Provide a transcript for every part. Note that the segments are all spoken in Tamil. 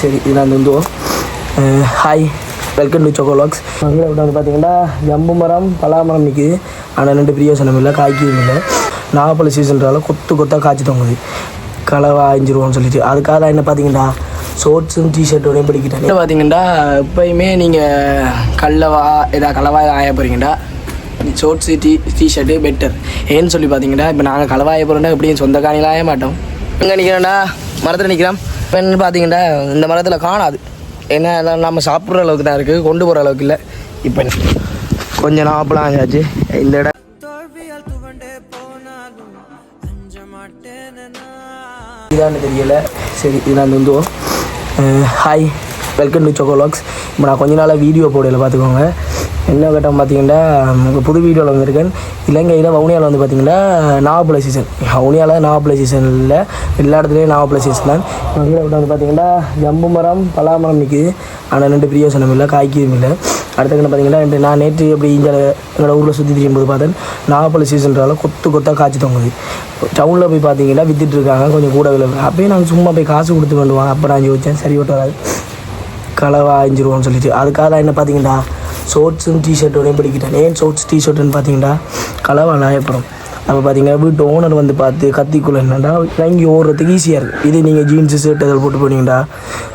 சரி இதுதான் வந்து ஹாய் வெல்கம் டு சோக்கோலாக்ஸ். மங்கள விட்டு வந்து பார்த்தீங்கன்னா ஜம்பு மரம் பலாமரம் நிற்கிது. ஆனால் 2 பிரியோசனம் இல்லை, காய்க்கவும் இல்லை. நாவப்பழ சீசன்றால கொத்தாக காய்ச்சி தொங்குது. கலவா அஞ்சிருவோம்னு சொல்லிட்டு அதுக்காக தான் என்ன பார்த்தீங்கன்னா ஷோர்ட்ஸும் டிஷர்ட்டோடையும் படிக்கிட்டேன். என்ன பார்த்தீங்கன்னா எப்போயுமே நீங்கள் கலவா ஆய போகிறீங்கடா ஷோர்ட்ஸு டிஷர்ட்டு பெட்டர். ஏன்னு சொல்லி பார்த்தீங்கன்னா இப்போ நாங்கள் கலவாய போகிறோம்னா எப்படியும் சொந்த காணியில் ஆய மாட்டோம். எங்கே நிற்கிறோன்னா மரத்தில் நிற்கிறோம். இப்போ என்னென்னு பார்த்தீங்கன்னா இந்த மரத்தில் காணாது. ஏன்னா நம்ம சாப்பிட்ற அளவுக்கு தான் இருக்குது, கொண்டு போகிற அளவுக்கு இல்லை. இப்போ கொஞ்சம் நாப்பெல்லாம் ஆச்சாச்சு. இந்த இடம் இதான்னு தெரியலை. சரி இதுதான் வந்து ஹாய் வெல்கம் டு சோக்கோலாக்ஸ். இப்போ நான் கொஞ்ச நாளாக வீடியோ போடல பார்த்துக்கோங்க. என்ன கட்டம் பார்த்தீங்கன்னா புது வீடியோவில் வந்திருக்கேன். இலங்கையில் வவுனியாவில் வந்து பார்த்தீங்கன்னா நாவப்பழ சீசன். வவுனியாவில் நாவப்பழ சீசன் இல்லை, எல்லா இடத்துலையும் நாவப்பழ சீசன் தான். வங்கியில் விட்டு வந்து பார்த்தீங்கன்னா ஜம்பு மரம் பலாமரம் நிற்கிது. ஆனால் 2 பிரியோசனம் இல்லை, காய்க்கவும் இல்லை. அடுத்த பார்த்தீங்கன்னா நான் நேற்று எப்படி எங்களோட ஊரில் சுற்றி திரியும்போது பார்த்தேன் நாவப்பழ சீசன்றால கொத்தாக காய்ச்சி தொங்குது. டவுனில் போய் பார்த்தீங்கன்னா விற்றுட்ருக்காங்க கொஞ்சம் கூட விலை. அப்போயே நாங்கள் சும்மா போய் காசு கொடுத்து வேண்டுவாங்க. அப்போ நான் யோசித்தேன் சரி விட்டாது கலவா அஞ்சிருவோம்னு சொல்லிட்டு அதுக்காக தான் என்ன பார்த்தீங்கன்னா ஷோர்ட்ஸும் டிஷர்ட்டோடையும் படிக்கிட்டேன். ஏன் ஷோர்ட்ஸ் டிஷர்ட்டுன்னு பார்த்தீங்கன்னா கலவா நாயப்படும். அப்போ பார்த்தீங்கன்னா வீட்டு ஓனர் வந்து பார்த்து கத்திக்குள்ள என்னென்னா இறங்கி ஓடுறதுக்கு ஈஸியாக இருக்குது. இது நீங்கள் ஜீன்ஸு ஷர்ட் அதில் போட்டு போனீங்கன்னா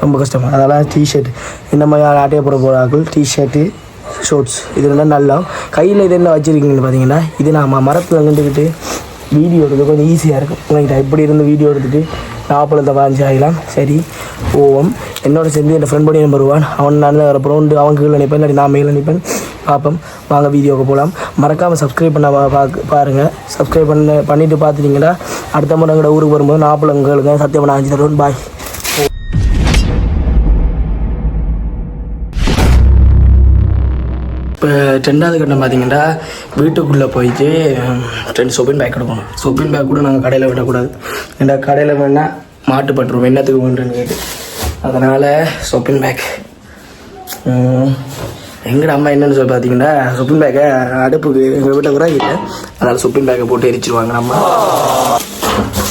ரொம்ப கஷ்டமாக. அதெல்லாம் டிஷர்ட் இந்த மாதிரி ஆட்டையை போகிறார்கள் டிஷர்ட்டு ஷோர்ட்ஸ் இதெல்லாம் நல்லா கையில் இது என்ன வச்சுருக்கீங்கன்னு பார்த்தீங்கன்னா இது நான் மரத்தில் நின்றுக்கிட்டு வீடியோ எடுத்து கொஞ்சம் ஈஸியாக இருக்கும். உங்கள்கிட்ட எப்படி இருந்து வீடியோ எடுத்துகிட்டு நாப்பழத்தை வாங்கி ஆகலாம். சரி போவோம். என்னோட சேர்ந்து என் ஃப்ரெண்ட் பண்ணி வருவான். அவன் நல்ல வரப்போ உண்டு. அவன் கீழே நினைப்பேன், இல்லாட்டி நான் மேலே நினைப்பேன். பார்ப்போம் வாங்க வீடியோவுக்கு போகலாம். மறக்காமல் சப்ஸ்கிரைப் பண்ண பாருங்கள். சப்ஸ்கிரைப் பண்ணிவிட்டு பார்த்துட்டிங்கன்னா அடுத்த முறை எங்களோட ஊருக்கு வரும்போது நாப்பழங்களுக்கு சத்தியம் பண்ண 5 தருவோம். பாய். இப்போ 2வது கட்டம் பார்த்தீங்கன்னா வீட்டுக்குள்ளே போயிட்டு 2 சொப்பின் பேக் எடுக்கணும். சொப்பின் பேக் கூட நாங்கள் கடையில் விடக்கூடாது. ஏன்னா கடையில் வேணால் மாட்டுப்பட்டுருவோம் என்னத்துக்கு வேண்டுன்னு கேட்டு. அதனால் சொப்பின் பேக் எங்கட அம்மா என்னென்னு சொல்லி பார்த்தீங்கன்னா சொப்பின் பேக்கை அடுப்புக்கு எங்கள் வீட்டை கூட இல்லை. அதனால் சொப்பின் பேக்கை போட்டு எரிச்சிருவாங்க அம்மா.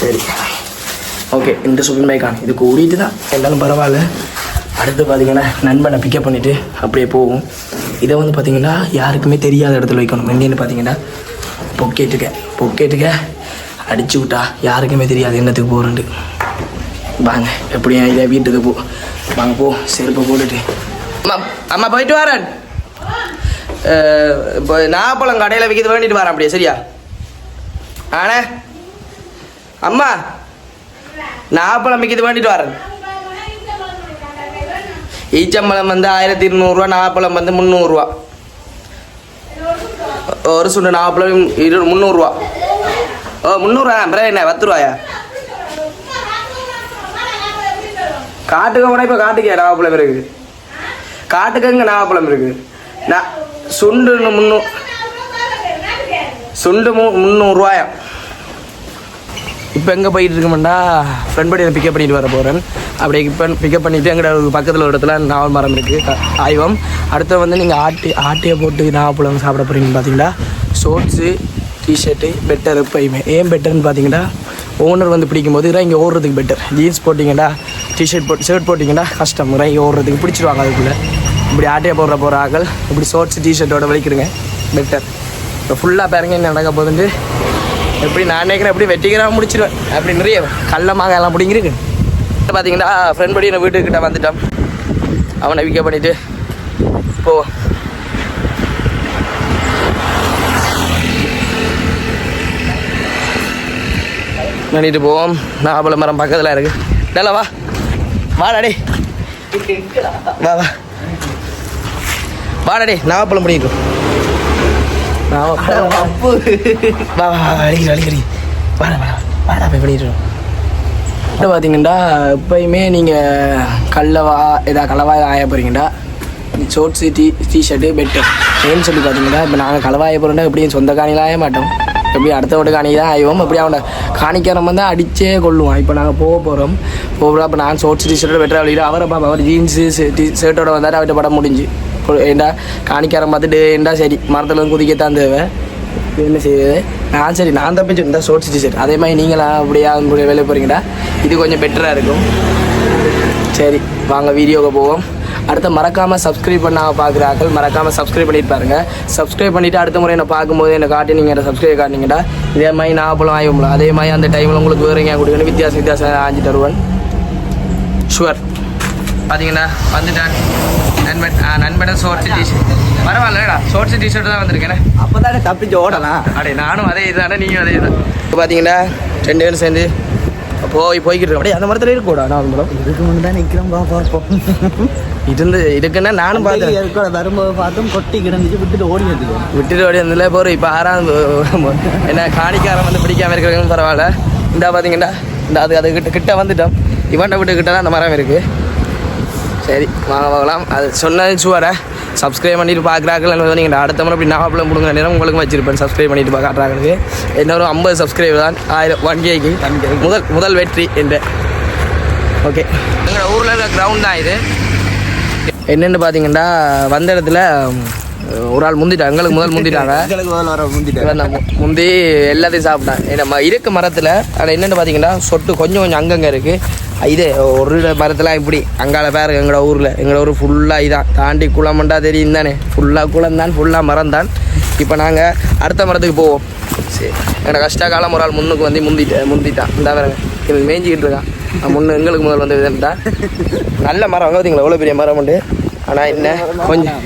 சரி ஓகே இந்த சொப்பின் பேக்கான இது கூடிட்டு தான் எல்லாரும் பரவாயில்ல. அடுத்து பார்த்தீங்கன்னா நண்பனை பிக்கப் பண்ணிவிட்டு அப்படியே போகும். இதை வந்து பார்த்திங்கன்னா யாருக்குமே தெரியாத இடத்துல வைக்கணும். எங்கேன்னு பார்த்தீங்கன்னா பொக்கெட்டுக்க அடிச்சு விட்டா யாருக்குமே தெரியாது என்னத்துக்கு போகிறேன்ட்டு. வாங்க எப்படியும் இதை வீட்டுக்கு போ வாங்க போ செருப்பை போட்டுட்டு அம்மா போயிட்டு வரேன். இப்போ நாப்பழம் கடையில் வைக்கிறது வேண்டிட்டு வரேன் அப்படியே சரியா? ஆனே அம்மா நாப்பழம் வைக்கிறது வேண்டிட்டு வரேன். ஈச்சம்பழம் வந்து 1200 நாப்பழம் வந்து 300. ஒரு சுண்டு நாப்பழம் 300. ஓ 300 அப்புறம் என்ன 10 ரூபாயா? காட்டுக்க கூட இப்போ காட்டுக்கே நாவப்பழம் இருக்குது. காட்டுக்கங்க நாவப்பழம் இருக்குது. நான் சுண்டு 300 ரூபாயா. இப்போ எங்கே போயிட்டு இருக்கோம்னா ஃப்ரெண்ட் படி பிக்கப் பண்ணிட்டு வர போகிறேன். அப்படியே பிக்கப் பண்ணிவிட்டு எங்கள்கிட்ட பக்கத்தில் ஒரு இடத்துல நாவல் மரம் இருக்குது ஆய்வம். அடுத்து வந்து நீங்கள் ஆட்டியை போட்டு நாவப்பழம் சாப்பிட போகிறீங்கன்னு பார்த்தீங்கன்னா ஷோர்ட்ஸு டிஷர்ட்டு பெட்டர். எப்போயுமே ஏன் பெட்டர்னு பார்த்தீங்கன்னா ஓனர் வந்து பிடிக்கும்போது இங்கே ஓடுறதுக்கு பெட்டர். ஜீன்ஸ் போட்டிங்கன்னா ஷர்ட் போட்டிங்கன்னா கஷ்டம். இங்கே ஓடுறதுக்கு பிடிச்சிடுவாங்க. அதுக்குள்ளே இப்படி ஆட்டையை போடுற ஆக்கள் இப்படி ஷோர்ட்ஸ் டிஷர்ட்டோட வலிக்கிறங்க பெட்டர். இப்போ ஃபுல்லாக பாருங்க என்ன நடக்க போகுதுன்ட்டு. எப்படி நான் நினைக்கிறேன் எப்படி வெட்டிக்கிறாம முடிச்சிடுவேன். அப்படி நிறைய கள்ளமாக எல்லாம் பிடிங்கிருக்கு. பார்த்தீங்கன்னா ஃப்ரெண்ட் படி நான் வீட்டுக்கிட்ட வந்துட்டோம். அவனை பிக்கப் பண்ணிவிட்டு போ பண்ணிட்டு போவோம். நாவப்பழ மரம் பக்கத்தில் இருக்குது. நல்லா வாடாடே வாடாடே நாவப்பழம் பண்ணிட்டு வாடா போய் பண்ணிட்டு. பார்த்தீங்கன்னா எப்போயுமே நீங்கள் கலவா ஆய போகிறீங்கடா ஷோர்ட்ஸு டிஷர்ட்டு பெட்டர். ஏன்னு சொல்லி பார்த்தீங்கன்னா இப்போ நாங்கள் கலவாய போகிறோம்னா எப்படியும் சொந்த காணியில் ஆய மாட்டோம். எப்படி அடுத்த வீட்டு காணிக்கு தான் ஆயிவோம். அப்படி அவனை காணிக்கிறவன் வந்து அடித்தே கொள்ளுவான். இப்போ நாங்கள் போகிறோம். அப்போ நான் ஷோர்ட்ஸ் டிஷர்ட்டோட பெட்டராக வெளியிட அவரை பார்ப்பேன். அவர் ஜீன்ஸு ஷர்ட்டோட வந்தால் அவர்கிட்ட படம் முடிஞ்சு ஏண்டா காணிக்காரன் பார்த்துட்டு ஏண்டா சரி மரத்தில் வந்து குதிக்கத்தான் தேவை என்ன செய்யுது. சரி நான் தப்பிச்சு இந்த ஷோர்ட்ஸ் டிஷர்ட் அதே மாதிரி நீங்களாம் அப்படியே அவங்களுடைய வேலை போகிறீங்கடா இது கொஞ்சம் பெட்டராக இருக்கும். சரி வாங்க வீடியோவுக்கு போவோம். அடுத்து மறக்காமல் சப்ஸ்கிரைப் பண்ணாமல் பார்க்குறாக்கள் மறக்காமல் சப்ஸ்கிரைப் பண்ணிட்டு பாருங்க. சப்ஸ்கிரைப் பண்ணிவிட்டு அடுத்த முறை என்னை பார்க்கும்போது என்னை காட்டி நீங்கள் என்ன சப்ஸ்கிரைப் காட்டினீங்கடா இதே மாதிரி நாப்பழம் ஆகிடும்ல. அதே மாதிரி அந்த டைமில் உங்களுக்கு வேறு எங்கேயா கொடுக்கணும் வித்தியாசம் ஆஞ்சு தருவேன் ஷுவர். பார்த்தீங்கன்னா வந்துட்டேன் நண்பன் ஷோர்ட்ஸ் டிஷர்ட் பரவாயில்லடா ஷோர்ட்ஸ் டிஷர்ட் தான் வந்திருக்கேன். அப்போ தானே தப்பிச்சு ஓடலாம். அடே நானும் அதே இதுதானே நீயும் அதே தான். இப்போ பார்த்தீங்கன்னா 2 பேரும் சேர்ந்து போய்கிட்டு இருக்கோம். அப்படியே அந்த மரத்தில் இருக்கக்கூடா நான் மேடம் இதுக்கு முன்னாடி தான் நிற்கிறோம் பார்ப்போம். இதுக்குன்னா நானும் பார்த்தேன் வரும்போது பார்த்தோம் கொட்டி கிடந்துச்சு விட்டுட்டு ஓடி வந்ததில்ல போகிறோம். இப்போ 6ஆவது என்ன காணிக்காரன் வந்து பிடிக்காமல் இருக்கிறவங்க பரவாயில்ல. இந்த பார்த்தீங்கன்னா இந்த அது கிட்ட வந்துட்டோம். இவன்ட்ட விட்டு கிட்ட தான் அந்த மரம் இருக்குது. சரி வாங்க பார்க்கலாம். அது சொன்னது சுவார சப்ஸ்கிரைப் பண்ணிட்டு பார்க்குறாங்க. நீங்கள் அடுத்த முறை அப்படி நாவப்பழம் கொடுங்க நேரம் உங்களுக்கு வச்சிருப்பேன். சப்ஸ்கிரைப் பண்ணிட்டு காட்டுறாங்களுக்கு இன்னொரு 50 சப்ஸ்கிரைப் தான் 1Kக்கு முதல் வெற்றி என்ற. ஓகே எங்கள் ஊரில் இருக்கிற கிரவுண்ட் தான் இது. என்னென்னு பார்த்தீங்கன்னா வந்த இடத்துல ஒரு ஆள் முந்திட்டாங்க. எங்களுக்கு முதல் முந்திட்டாங்க. முந்தி எல்லாத்தையும் சாப்பிட்டான். நம்ம இருக்க மரத்தில் அதில் என்னென்னு பார்த்தீங்கன்னா சொட்டு கொஞ்சம் அங்கங்கே இருக்குது. இதே ஒரு மரத்தில் இப்படி அங்கால பேர் எங்களோட ஊர் ஃபுல்லாக இதான் தாண்டி குளமண்டா தெரியும் தானே. ஃபுல்லாக குளம் தான் ஃபுல்லாக மரம் தான். இப்போ நாங்கள் அடுத்த மரத்துக்கு போவோம். சரி என்னோட கஷ்ட காலம் ஒரு ஆள் முன்னுக்கு வந்து முந்திட்டான். இந்த பாருங்க இது மேய்ஞ்சிக்கிட்டு இருக்கான். எங்களுக்கு முதல் வந்து விதம்தான். நல்ல மரம் அங்கே பார்த்தீங்களா எவ்வளோ பெரிய மரம் உண்டு. ஆனால் என்ன கொஞ்சம்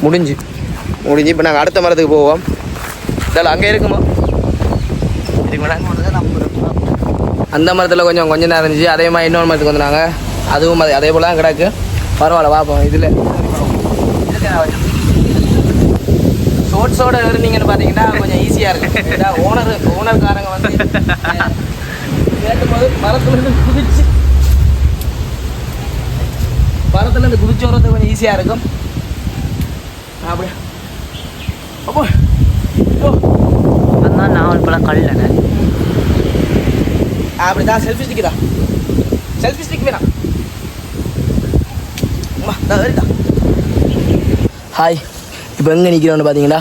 முடிஞ்சு இப்போ நாங்கள் அடுத்த மரத்துக்கு போவோம். இதில் அங்கே இருக்குமா அந்த மரத்தில் கொஞ்சம் நேரம் இருந்துச்சு. அதே மாதிரி இன்னொரு மரத்துக்கு வந்தாங்க. அதுவும் அதே போல் தான் கிடக்கு. பரவாயில்ல பார்ப்போம். இதில் ஷோர்ட்ஸோடு இருந்தீங்கன்னு பார்த்தீங்கன்னா கொஞ்சம் ஈஸியாக இருக்குது. ஓனர்காரங்க வந்து கேட்டும்போது மரத்துலேருந்து குதிச்சு வர்றது கொஞ்சம் ஈஸியாக இருக்கும். அப்படியே அப்போ அதான் நான் இப்போலாம் கல்லணை அப்படிதான் செல்ஃபி ஸ்டிக் வேணாம். ஹாய் இப்போ எங்கே நிற்கிறோன்னு பார்த்தீங்கன்னா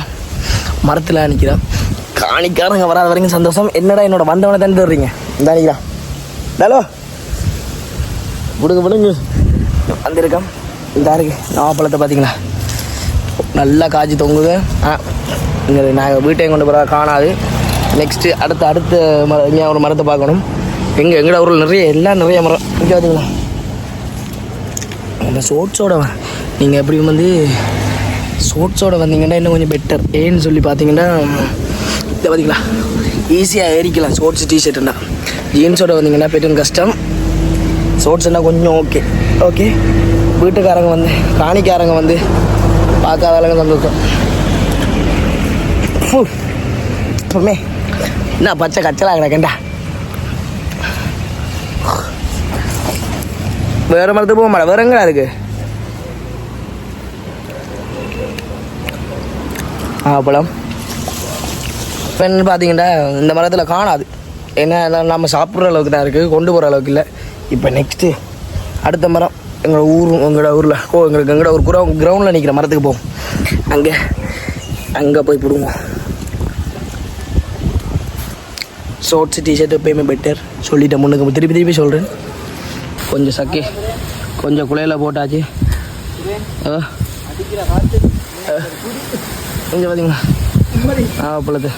மரத்தில் நிற்கிறோம். காணிக்காரங்க வராத வரைக்கும் சந்தோஷம். என்னடா என்னோட வந்தவனை தான் தர்றீங்க. இந்த நிற்கிறான் ஹலோ விடுங்க வந்திருக்கோம். இந்த இருக்கு நாவப்பழத்தை பார்த்தீங்களா நல்லா காய்ச்சி தொங்குது. இங்கே நாங்கள் வீட்டையும் கொண்டு போகிறா காணாது. நெக்ஸ்ட்டு அடுத்த இங்கே ஒரு மரத்தை பார்க்கணும். எங்களோட ஊரில் நிறைய மரம் இங்கே பார்த்தீங்களா. அந்த ஷோர்ட்ஸோட நீங்கள் எப்படி வந்து ஷோர்ட்ஸோட வந்தீங்கன்னா இன்னும் கொஞ்சம் பெட்டர். ஏன்னு சொல்லி பார்த்தீங்கன்னா இதை பார்த்தீங்களா ஈஸியாக ஏறிக்கலாம். ஷோர்ட்ஸ் டிஷர்ட்டுன்னா ஜீன்ஸோட வந்தீங்கன்னா பெரும் கஷ்டம். ஷோர்ட்ஸ்னால் கொஞ்சம் ஓகே வீட்டுக்காரங்க வந்து காணிக்காரங்க வந்து பார்க்காதவங்க சந்தோஷம். இப்போமே என்ன பச்சை கச்சலாக கிடக்கண்டா. வேறு மரத்துக்கு போக மாட்டேன். வேறு எங்கடா இருக்கு பழம். இப்போ என்ன பார்த்தீங்கன்னா இந்த மரத்தில் காணாது. ஏன்னா நம்ம சாப்பிட்ற அளவுக்கு தான் இருக்குது, கொண்டு போகிற அளவுக்கு இல்லை. இப்போ நெக்ஸ்ட்டு அடுத்த மரம் எங்களோட ஊரில் எங்களோட ஒரு கிரவுண்டில் நிற்கிற மரத்துக்கு போவோம். அங்கே போய் போடுவோம். ஷோர்ட்ஸ் டிஷர்ட் எப்பயுமே பெட்டர் சொல்லிட்டேன். முன்னுக்கு திருப்பி சொல்கிறேன். கொஞ்சம் சக்கி கொஞ்சம் குலையில் போட்டாச்சு. கொஞ்சம் பார்த்தீங்களா பழத்து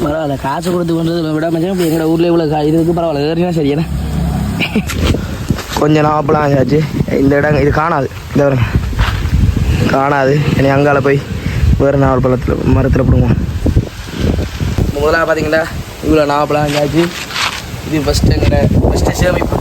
பரவாயில்ல. காசு கொடுத்து கொண்டு விட மச்சான். இப்போ எங்களோட ஊரில் இவ்வளோ இதுக்கு பரவாயில்ல ஏறினா சரியாண்ணே. கொஞ்சம் நாவப்பழம் ஆச்சாச்சு. இந்த இடம் இது காணாது. இந்த வருங்க காணாது. என்னை அங்கால போய் வேறு நாவல் மரத்தில் போடுவோம். முதலாக பார்த்தீங்களா இவ்வளோ நாவப்பழம் ஆச்சாச்சு. இது ஃபஸ்ட்டு சேமிப்பு